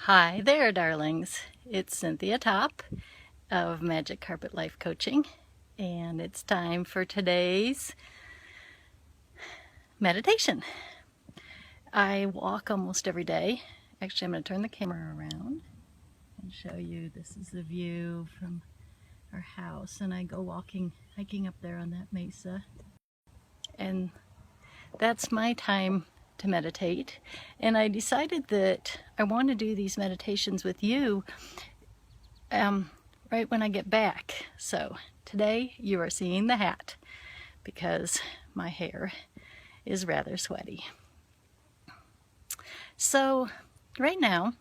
Hi there, darlings. It's Cynthia Top of Magic Carpet Life Coaching, and it's time for today's meditation. I walk almost every day. Actually, I'm going to turn the camera around and show you. This is the view from our house, and I go hiking up there on that mesa, and that's my time to meditate. And I decided that I want to do these meditations with you right when I get back. So today you are seeing the hat because my hair is rather sweaty. So right now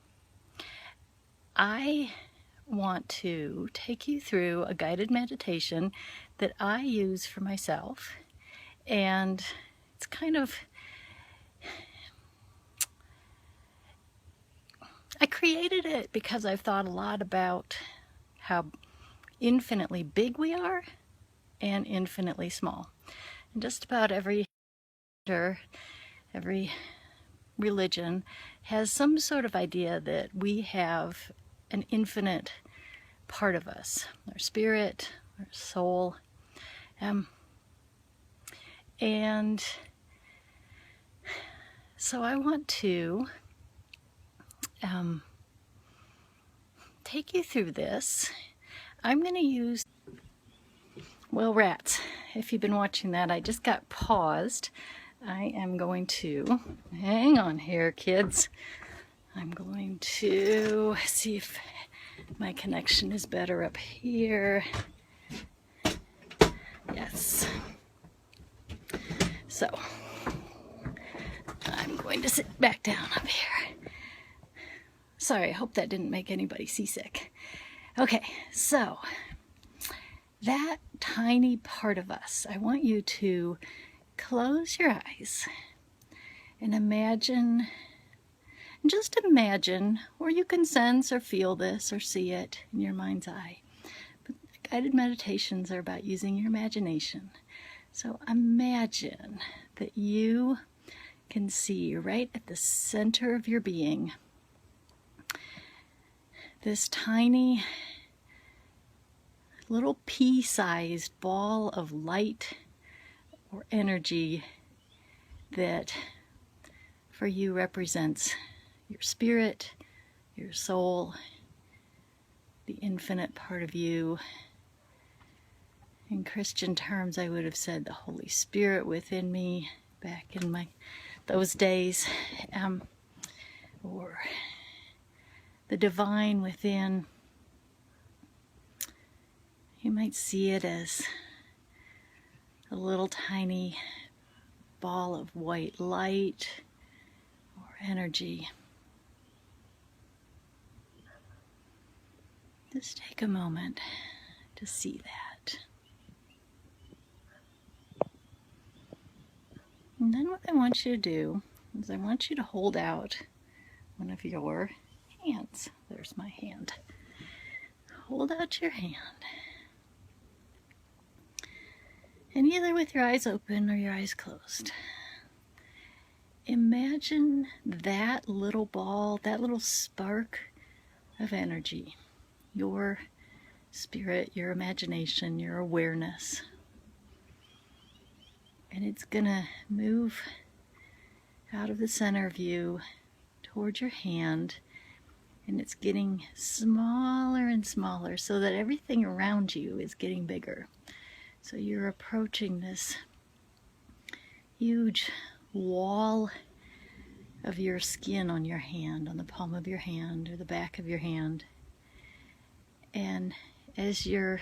I want to take you through a guided meditation that I use for myself, and it's I created it because I've thought a lot about how infinitely big we are and infinitely small. And just about every religion has some sort of idea that we have an infinite part of us, our spirit, our soul. And so I want to take you through this. I'm going to use, well, rats. If you've been watching that, I just got paused. I am going to, hang on here, kids. I'm going to see if my connection is better up here. Yes. So, I'm going to sit back down up here. Sorry, I hope that didn't make anybody seasick. Okay, so that tiny part of us, I want you to close your eyes and imagine, just imagine, or you can sense or feel this or see it in your mind's eye. But guided meditations are about using your imagination. So imagine that you can see right at the center of your being this tiny little pea-sized ball of light or energy that for you represents your spirit, your soul, the infinite part of you. In Christian terms, I would have said the Holy Spirit within me back in those days, or the divine within. You might see it as a little tiny ball of white light or energy. Just take a moment to see that. And then what I want you to do is I want you to hold out one of your hands. There's my hand. Hold out your hand. And either with your eyes open or your eyes closed, imagine that little ball, that little spark of energy, your spirit, your imagination, your awareness. And it's gonna move out of the center of you towards your hand, and it's getting smaller and smaller so that everything around you is getting bigger. So you're approaching this huge wall of your skin on your hand, on the palm of your hand or the back of your hand. And as your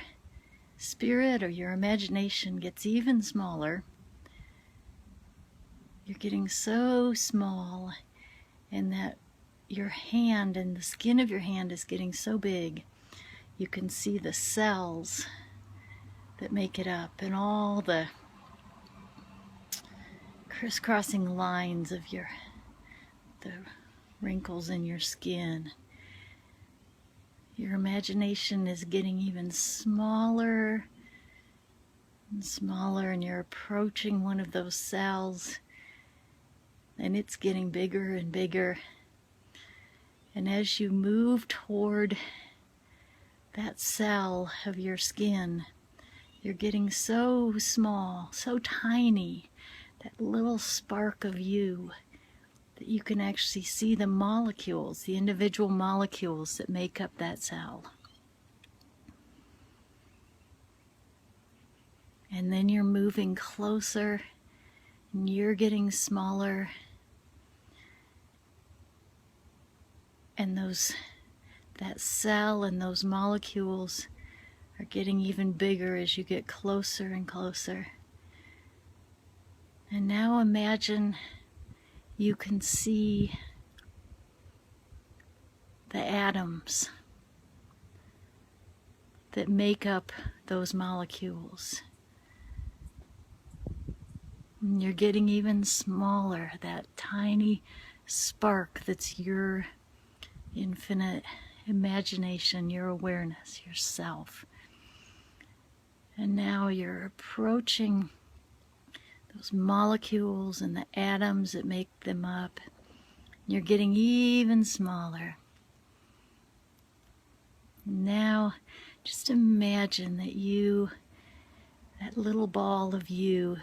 spirit or your imagination gets even smaller, you're getting so small, and that your hand and the skin of your hand is getting so big, you can see the cells that make it up and all the crisscrossing lines of the wrinkles in your skin. Your imagination is getting even smaller and smaller, and you're approaching one of those cells, and it's getting bigger and bigger. And as you move toward that cell of your skin, you're getting so small, so tiny, that little spark of you, that you can actually see the molecules, the individual molecules that make up that cell. And then you're moving closer, and you're getting smaller. And that cell and those molecules are getting even bigger as you get closer and closer. And now imagine you can see the atoms that make up those molecules. And you're getting even smaller, that tiny spark that's your infinite imagination, your awareness, yourself. And now you're approaching those molecules and the atoms that make them up. You're getting even smaller. Now just imagine that that little ball of you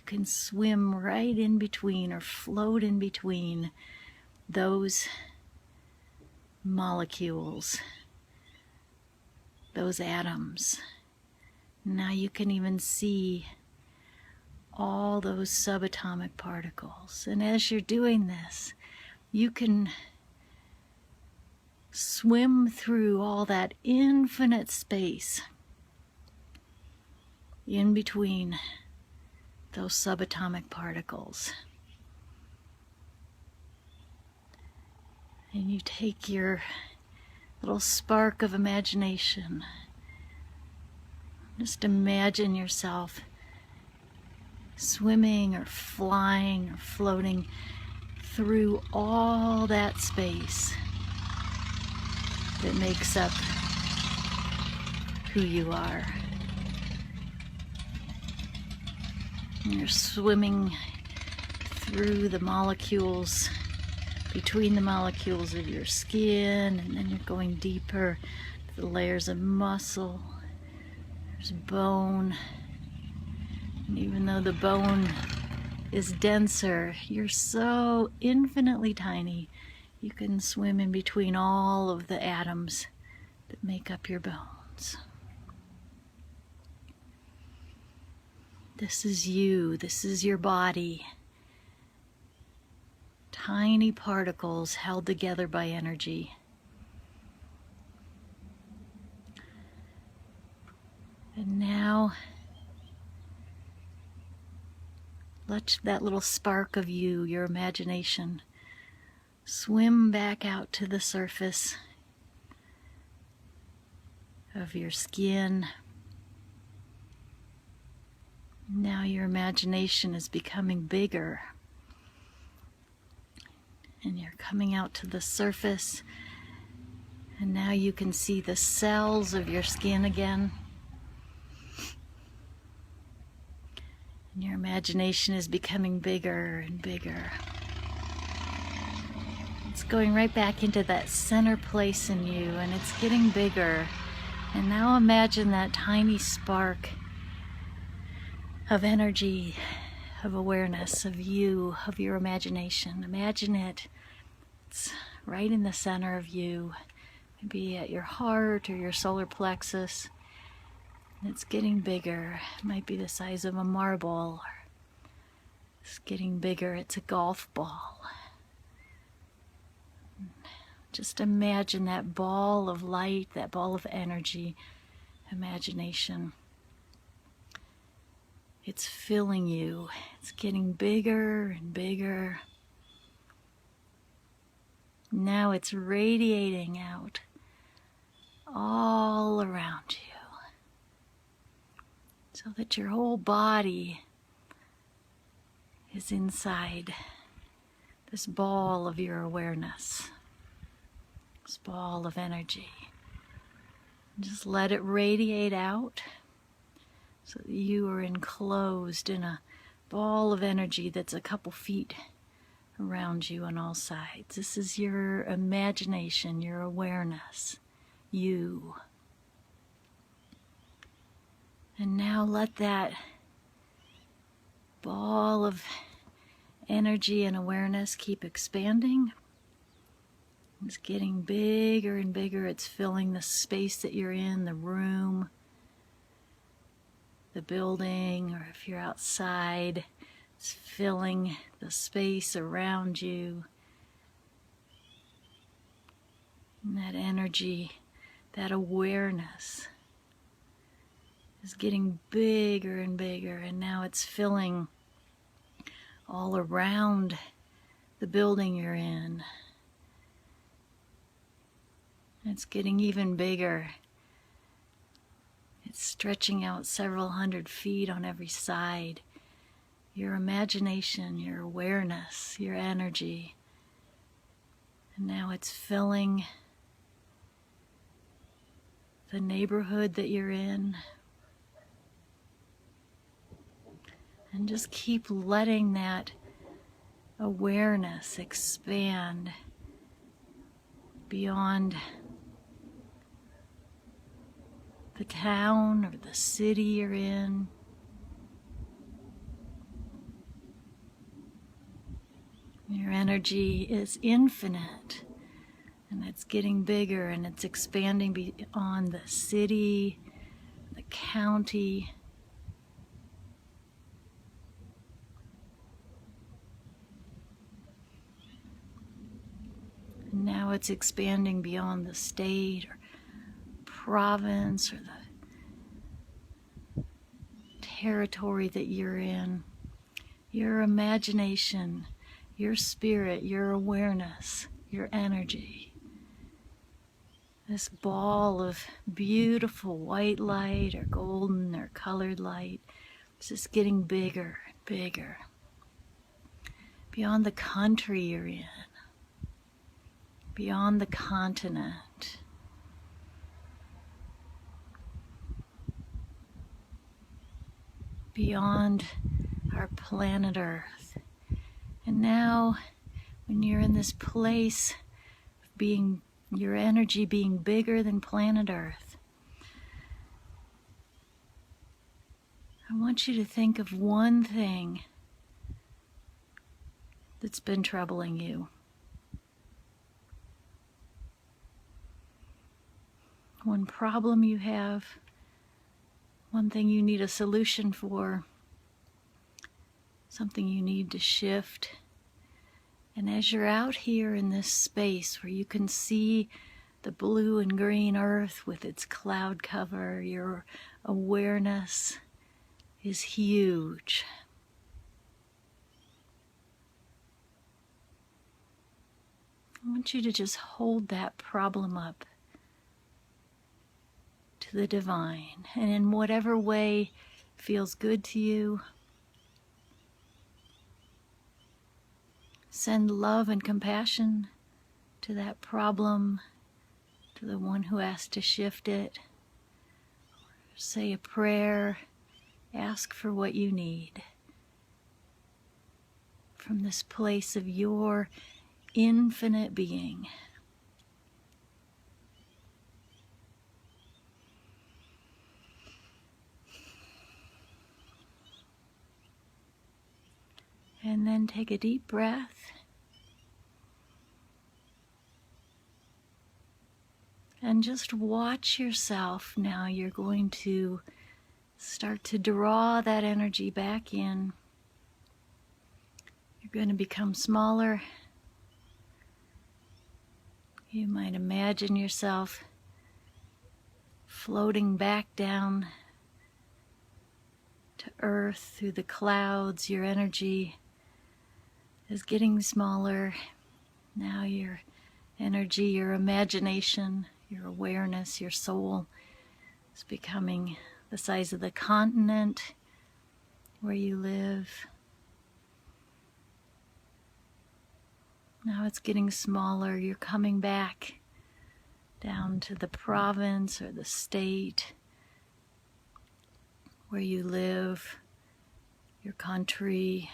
can swim right in between or float in between those molecules, those atoms. Now you can even see all those subatomic particles. And as you're doing this, you can swim through all that infinite space in between those subatomic particles. And you take your little spark of imagination. Just imagine yourself swimming or flying or floating through all that space that makes up who you are. And you're swimming through the molecules, between the molecules of your skin, and then you're going deeper to the layers of muscle. There's bone. And even though the bone is denser, you're so infinitely tiny, you can swim in between all of the atoms that make up your bones. This is you, this is your body. Tiny particles held together by energy. And now, let that little spark of you, your imagination, swim back out to the surface of your skin. Now your imagination is becoming bigger. And you're coming out to the surface. And now you can see the cells of your skin again. And your imagination is becoming bigger and bigger. It's going right back into that center place in you, and it's getting bigger. And now imagine that tiny spark of energy, of awareness, of you, of your imagination. Imagine it. It's right in the center of you, maybe at your heart or your solar plexus. And it's getting bigger. It might be the size of a marble. It's getting bigger. It's a golf ball. Just imagine that ball of light, that ball of energy, imagination. It's filling you. It's getting bigger and bigger. Now it's radiating out all around you, so that your whole body is inside this ball of your awareness, this ball of energy. Just let it radiate out so that you are enclosed in a ball of energy that's a couple feet around you on all sides. This is your imagination, your awareness, you. And now let that ball of energy and awareness keep expanding. It's getting bigger and bigger. It's filling the space that you're in, the room, the building, or if you're outside, it's filling the space around you. And that energy, that awareness is getting bigger and bigger, and now it's filling all around the building you're in. It's getting even bigger. It's stretching out several hundred feet on every side. Your imagination, your awareness, your energy. And now it's filling the neighborhood that you're in. And just keep letting that awareness expand beyond the town or the city you're in. Your energy is infinite, and it's getting bigger, and it's expanding beyond the city, the county. And now it's expanding beyond the state or province or the territory that you're in. Your imagination, your spirit, your awareness, your energy. This ball of beautiful white light or golden or colored light is just getting bigger and bigger. Beyond the country you're in, beyond the continent. Beyond our planet Earth. And now, when you're in this place of being, your energy being bigger than planet Earth, I want you to think of one thing that's been troubling you. One problem you have, one thing you need a solution for, something you need to shift. And as you're out here in this space where you can see the blue and green earth with its cloud cover, your awareness is huge. I want you to just hold that problem up to the divine, and in whatever way feels good to you, send love and compassion to that problem, to the one who has to shift it. Say a prayer, ask for what you need from this place of your infinite being. And then take a deep breath. And just watch yourself. Now you're going to start to draw that energy back in. You're going to become smaller. You might imagine yourself floating back down to earth through the clouds. Your energy is getting smaller. Now your energy, your imagination, your awareness, your soul is becoming the size of the continent where you live. Now it's getting smaller. You're coming back down to the province or the state where you live, your country.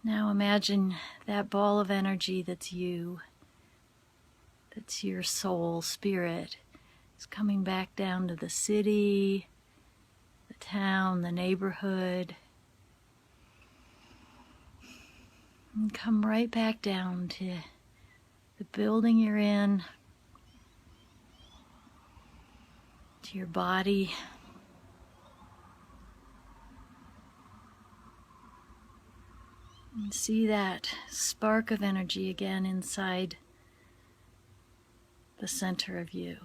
Now imagine that ball of energy that's you, that's your soul, spirit, is coming back down to the city, the town, the neighborhood, and come right back down to the building you're in, to your body. And see that spark of energy again inside the center of you.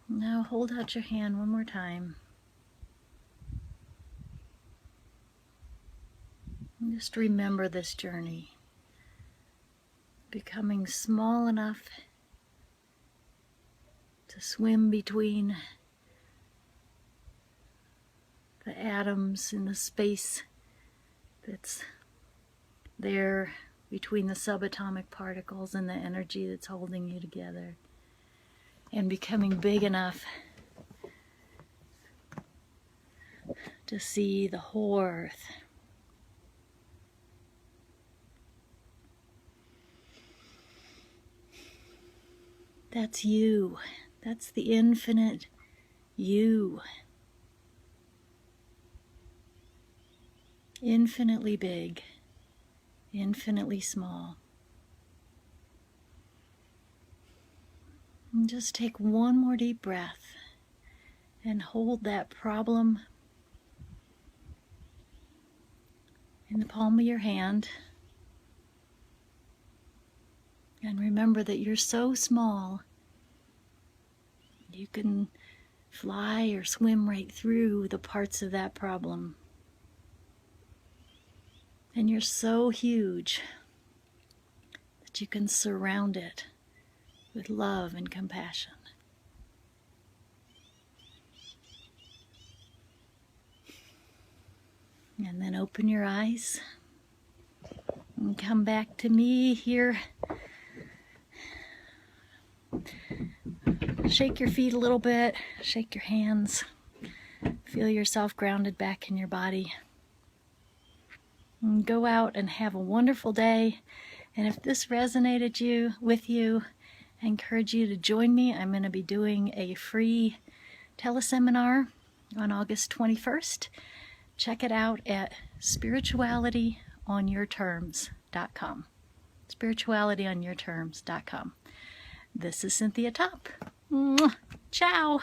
Now hold out your hand one more time. And just remember this journey. Becoming small enough to swim between the atoms in the space that's there between the subatomic particles and the energy that's holding you together, and becoming big enough to see the whole earth. That's you. That's the infinite you. Infinitely big, infinitely small. And just take one more deep breath and hold that problem in the palm of your hand. And remember that you're so small, you can fly or swim right through the parts of that problem. And you're so huge that you can surround it with love and compassion. And then open your eyes and come back to me here. Shake your feet a little bit, shake your hands, feel yourself grounded back in your body. And go out and have a wonderful day. And if this resonated with you, I encourage you to join me. I'm going to be doing a free teleseminar on August 21st. Check it out at spiritualityonyourterms.com. spiritualityonyourterms.com. This is Cynthia Top. Ciao.